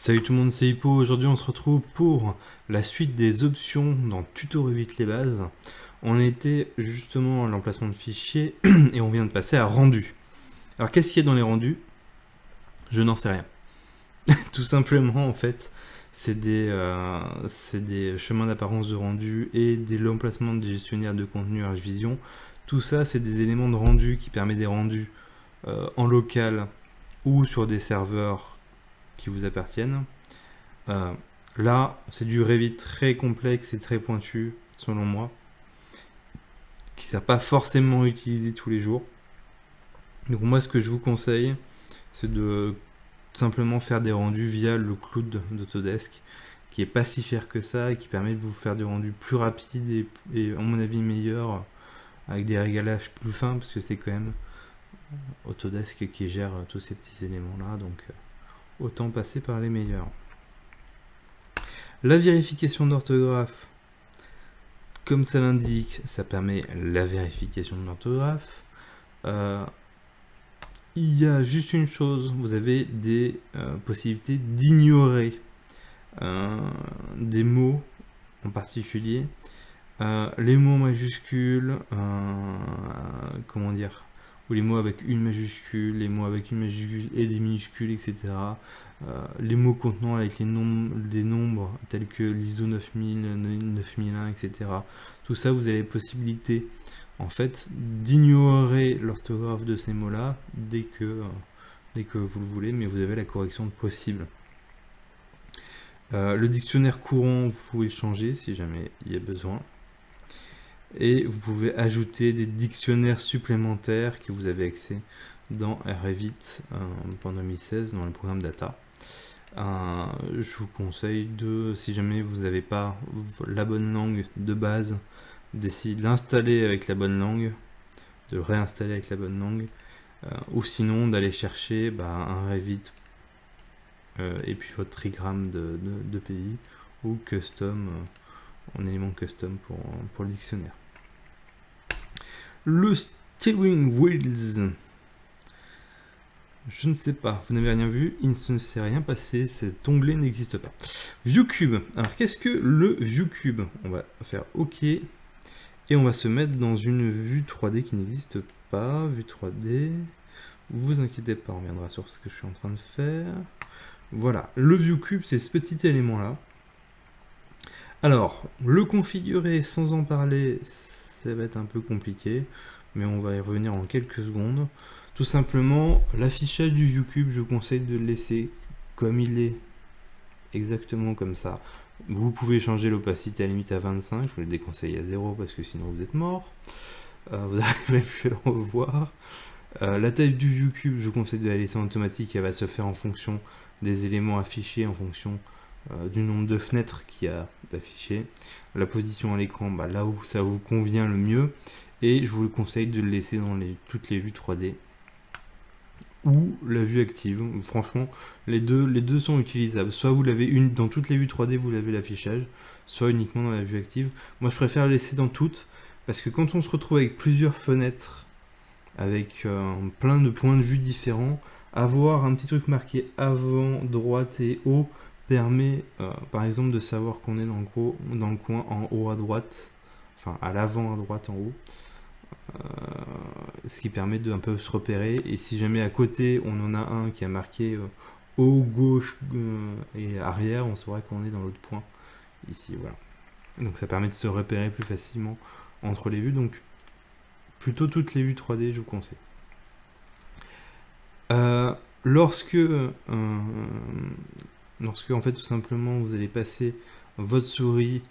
Salut tout le monde, c'est Hippo. Aujourd'hui, on se retrouve pour la suite des options dans Tuto Revit les bases. On était justement à l'emplacement de fichiers et on vient de passer à rendu. Alors, qu'est-ce qu'il y a dans les rendus? Je n'en sais rien. Tout simplement, en fait, c'est des chemins d'apparence de rendu et l'emplacement des gestionnaires de contenu ArchVision. Tout ça, c'est des éléments de rendu qui permettent des rendus en local ou sur des serveurs qui vous appartiennent. Euh, Là, c'est du Revit très complexe et très pointu, selon moi, qui ne sert pas forcément à utiliser tous les jours. Donc moi, ce que je vous conseille, c'est de simplement faire des rendus via le cloud d'Autodesk, qui est pas si cher que ça et qui permet de vous faire des rendus plus rapides et à mon avis meilleurs, avec des réglages plus fins, parce que c'est quand même Autodesk qui gère tous ces petits éléments-là, donc autant passer par les meilleurs. La vérification d'orthographe, comme ça l'indique, ça permet la vérification de l'orthographe. Il y a juste une chose, vous avez des possibilités d'ignorer des mots en particulier. Les mots majuscules, comment dire, ou les mots avec une majuscule, les mots avec une majuscule et des minuscules, etc. Les mots contenant avec des nombres tels que l'ISO 9000, 9001, etc. Tout ça, vous avez la possibilité en fait d'ignorer l'orthographe de ces mots-là dès que vous le voulez, mais vous avez la correction possible. Le dictionnaire courant, vous pouvez le changer si jamais il y a besoin. Et vous pouvez ajouter des dictionnaires supplémentaires que vous avez accès dans Revit pendant 2016 dans le programme Data. Je vous conseille de, si jamais vous n'avez pas la bonne langue de base, d'essayer de l'installer avec la bonne langue, de le réinstaller avec la bonne langue, ou sinon d'aller chercher un Revit et puis votre trigramme de pays ou custom en élément custom pour le dictionnaire. Le steering wheels, je ne sais pas, vous n'avez rien vu, il ne s'est rien passé, cet onglet n'existe pas. ViewCube, alors qu'est-ce que le ViewCube? On va faire OK et on va se mettre dans une vue 3D qui n'existe pas. Vue 3D, vous inquiétez pas, on reviendra sur ce que je suis en train de faire. Voilà, le ViewCube, c'est ce petit élément là. Alors, le configurer sans en parler, ça va être un peu compliqué, mais on va y revenir en quelques secondes. Tout simplement, l'affichage du ViewCube, je vous conseille de le laisser comme il est, exactement comme ça. Vous pouvez changer l'opacité à la limite à 25, je vous le déconseille à 0 parce que sinon vous êtes mort. Vous n'arriverez plus à le revoir. La taille du ViewCube, je vous conseille de la laisser en automatique, elle va se faire en fonction des éléments affichés, en fonction du nombre de fenêtres qu'il y a d'affichés. La position à l'écran, là où ça vous convient le mieux. Et je vous conseille de le laisser dans toutes les vues 3D. Ou la vue active. Franchement, les deux sont utilisables. Soit vous l'avez dans toutes les vues 3D, vous l'avez l'affichage, soit uniquement dans la vue active. Moi, je préfère le laisser dans toutes, parce que quand on se retrouve avec plusieurs fenêtres, avec plein de points de vue différents, avoir un petit truc marqué avant, droite et haut permet, par exemple, de savoir qu'on est dans le coin en haut à droite, enfin à l'avant à droite en haut. Ce qui permet de un peu se repérer, et si jamais à côté on en a un qui a marqué haut, gauche et arrière, on saura qu'on est dans l'autre point ici, voilà. Donc ça permet de se repérer plus facilement entre les vues, donc plutôt toutes les vues 3D je vous conseille. Lorsque en fait tout simplement vous allez passer votre souris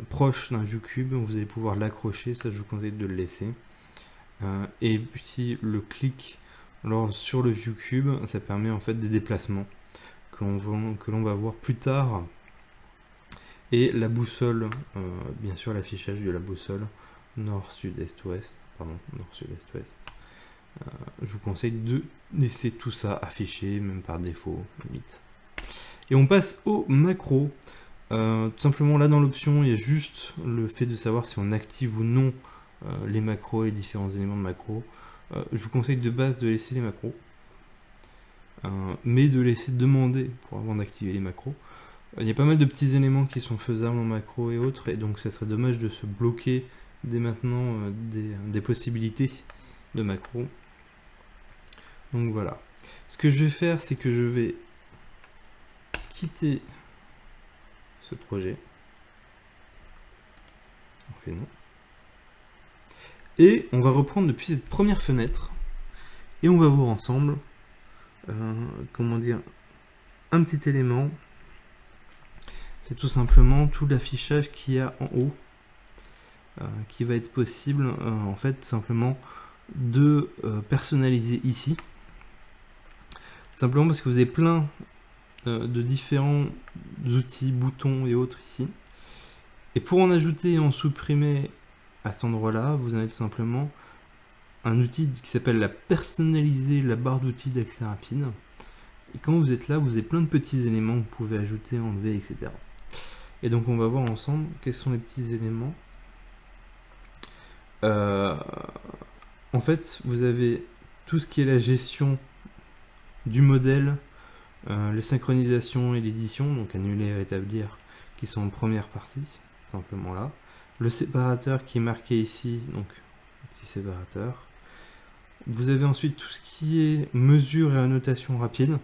proche d'un ViewCube, vous allez pouvoir l'accrocher, ça je vous conseille de le laisser. Et puis le clic sur le ViewCube, ça permet en fait des déplacements que l'on va voir plus tard. Et la boussole, bien sûr l'affichage de la boussole, nord, sud, est, ouest, pardon, nord, sud, est, ouest. Je vous conseille de laisser tout ça affiché, même par défaut, limite. Et on passe au macro. Tout simplement là dans l'option, il y a juste le fait de savoir si on active ou non les macros, les différents éléments de macros. Je vous conseille de base de laisser les macros. mais de laisser demander pour avant d'activer les macros. Il y a pas mal de petits éléments qui sont faisables en macro et autres, et donc ça serait dommage de se bloquer dès maintenant des possibilités de macro. Donc voilà. Ce que je vais faire, c'est que je vais quitter ce projet. On fait non. Et on va reprendre depuis cette première fenêtre, et on va voir ensemble, comment dire, un petit élément. C'est tout simplement tout l'affichage qu'il y a en haut, qui va être possible en fait simplement de personnaliser ici. Simplement parce que vous avez plein de différents outils, boutons et autres ici. Et pour en ajouter et en supprimer à cet endroit-là, vous avez tout simplement un outil qui s'appelle la personnaliser la barre d'outils d'accès rapide. Et quand vous êtes là, vous avez plein de petits éléments que vous pouvez ajouter, enlever, etc. Et donc on va voir ensemble quels sont les petits éléments. En fait, vous avez tout ce qui est la gestion du modèle, les synchronisations et l'édition, donc annuler et rétablir, qui sont en première partie, simplement là. Le séparateur qui est marqué ici, donc petit séparateur. Vous avez ensuite tout ce qui est mesure et annotation rapide.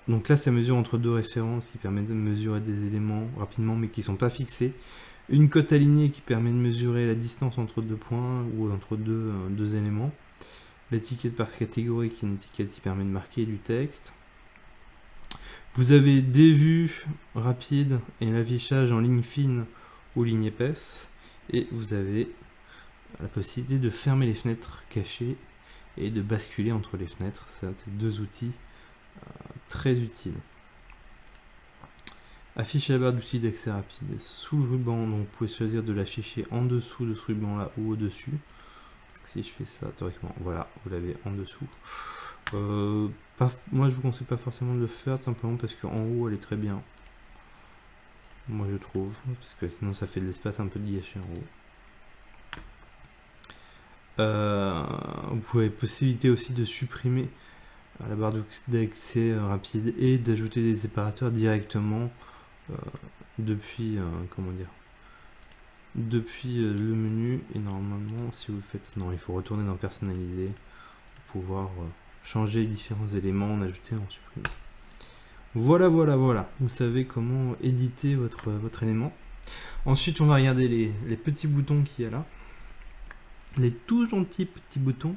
Donc là, ça mesure entre deux références qui permet de mesurer des éléments rapidement mais qui ne sont pas fixés. Une cote alignée qui permet de mesurer la distance entre deux points ou entre deux éléments. L'étiquette par catégorie qui est une étiquette qui permet de marquer du texte. Vous avez des vues rapides et l'affichage en ligne fine ou ligne épaisse. Et vous avez la possibilité de fermer les fenêtres cachées et de basculer entre les fenêtres. C'est deux outils très utiles. Afficher la barre d'outils d'accès rapide sous le ruban, donc vous pouvez choisir de l'afficher en dessous de ce ruban là ou au-dessus. Si je fais ça théoriquement, voilà, vous l'avez en dessous. Moi je vous conseille pas forcément de le faire, simplement parce qu'en haut elle est très bien. Moi je trouve, parce que sinon ça fait de l'espace un peu de gâché en haut. Vous avez possibilité aussi de supprimer la barre d'accès rapide et d'ajouter des séparateurs directement depuis le menu. Et normalement, si vous faites non, il faut retourner dans personnaliser pour pouvoir changer les différents éléments, en ajouter, en supprimer. Voilà, vous savez comment éditer votre élément. Ensuite, on va regarder les petits boutons qu'il y a là, les tout gentils petits boutons.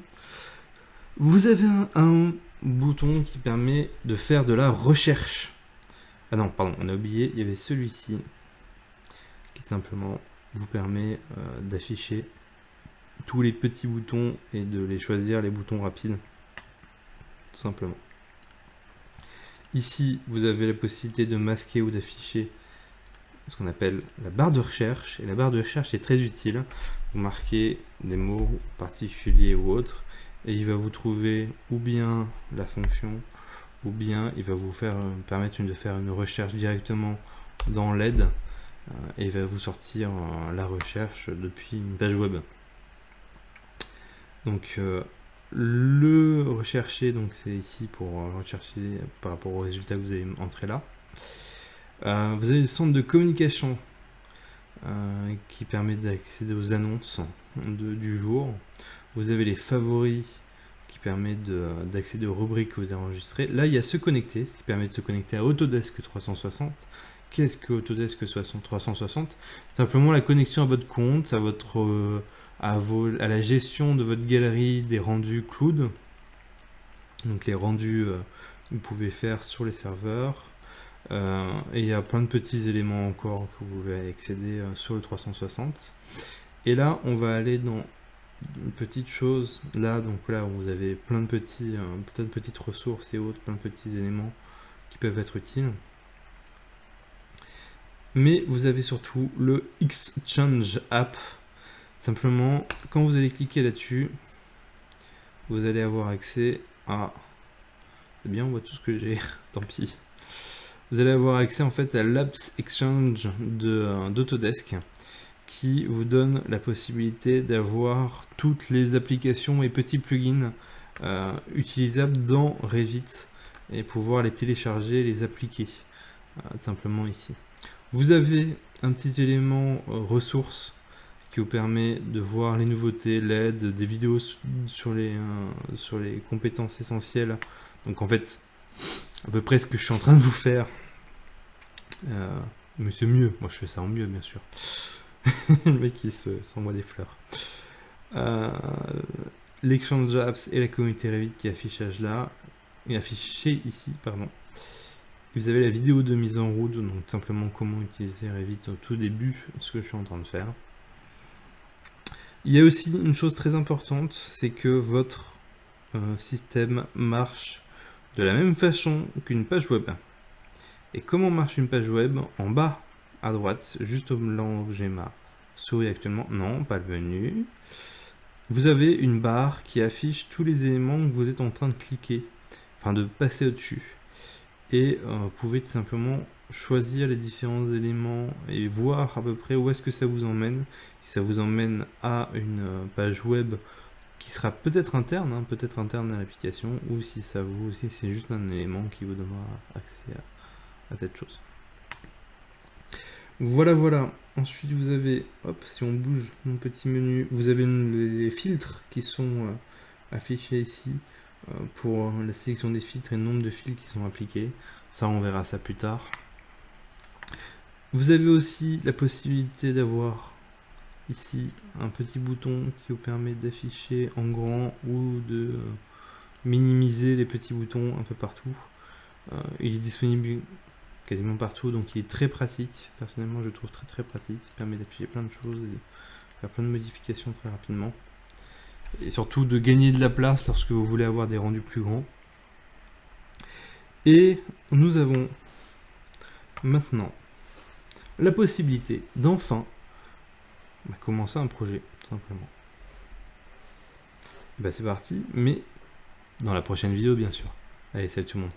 Vous avez un bouton qui permet de faire de la recherche. Ah non, pardon, on a oublié, il y avait celui-ci qui simplement vous permet d'afficher tous les petits boutons et de les choisir, les boutons rapides, tout simplement. Ici, vous avez la possibilité de masquer ou d'afficher ce qu'on appelle la barre de recherche, et la barre de recherche est très utile. Vous marquez des mots particuliers ou autres, et il va vous trouver ou bien la fonction, ou bien il va vous permettre de faire une recherche directement dans l'aide, et il va vous sortir la recherche depuis une page web. Donc le rechercher, donc c'est ici pour rechercher par rapport au résultat que vous avez entré là. Vous avez le centre de communication qui permet d'accéder aux annonces du jour. Vous avez les favoris qui permet d'accéder aux rubriques que vous avez enregistrées. Là, il y a se connecter, ce qui permet de se connecter à Autodesk 360. Qu'est-ce que Autodesk 360? Simplement la connexion à votre compte, à la gestion de votre galerie des rendus cloud. Donc les rendus que vous pouvez faire sur les serveurs. Et il y a plein de petits éléments encore que vous pouvez accéder sur le 360. Et là, on va aller dans une petite chose. Là, donc là, vous avez plein de petites ressources et autres, plein de petits éléments qui peuvent être utiles. Mais vous avez surtout le Exchange App. Simplement, quand vous allez cliquer là-dessus, vous allez avoir accès à... C'est bien, on voit tout ce que j'ai, tant pis. Vous allez avoir accès en fait à l'Apps Exchange d'Autodesk qui vous donne la possibilité d'avoir toutes les applications et petits plugins utilisables dans Revit et pouvoir les télécharger et les appliquer simplement ici. Vous avez un petit élément ressources qui vous permet de voir les nouveautés, l'aide, des vidéos sur les compétences essentielles. Donc en fait, à peu près ce que je suis en train de vous faire. Mais c'est mieux, moi je fais ça en mieux bien sûr. Le mec qui s'envoie des fleurs. L'Exchange Apps et la communauté Revit qui est affiché ici, pardon. Vous avez la vidéo de mise en route, donc simplement comment utiliser Revit au tout début, ce que je suis en train de faire. Il y a aussi une chose très importante, c'est que votre système marche de la même façon qu'une page web. Et comment marche une page web? En bas à droite, juste au blanc où j'ai ma souris actuellement, non, pas le menu. Vous avez une barre qui affiche tous les éléments que vous êtes en train de cliquer, enfin de passer au-dessus. Et vous pouvez tout simplement choisir les différents éléments et voir à peu près où est-ce que ça vous emmène. Si ça vous emmène à une page web qui sera peut-être interne à l'application, ou si c'est juste un élément qui vous donnera accès à cette chose. Voilà. Ensuite vous avez, hop, si on bouge mon petit menu, vous avez les filtres qui sont affichés ici pour la sélection des filtres et le nombre de fils qui sont appliqués. Ça, on verra ça plus tard. Vous avez aussi la possibilité d'avoir ici un petit bouton qui vous permet d'afficher en grand ou de minimiser les petits boutons un peu partout. Il est disponible quasiment partout, donc il est très pratique. Personnellement, je le trouve très pratique. Ça permet d'afficher plein de choses et de faire plein de modifications très rapidement. Et surtout de gagner de la place lorsque vous voulez avoir des rendus plus grands. Et nous avons maintenant la possibilité d'enfin commencer un projet, tout simplement. C'est parti, mais dans la prochaine vidéo, bien sûr. Allez, salut tout le monde.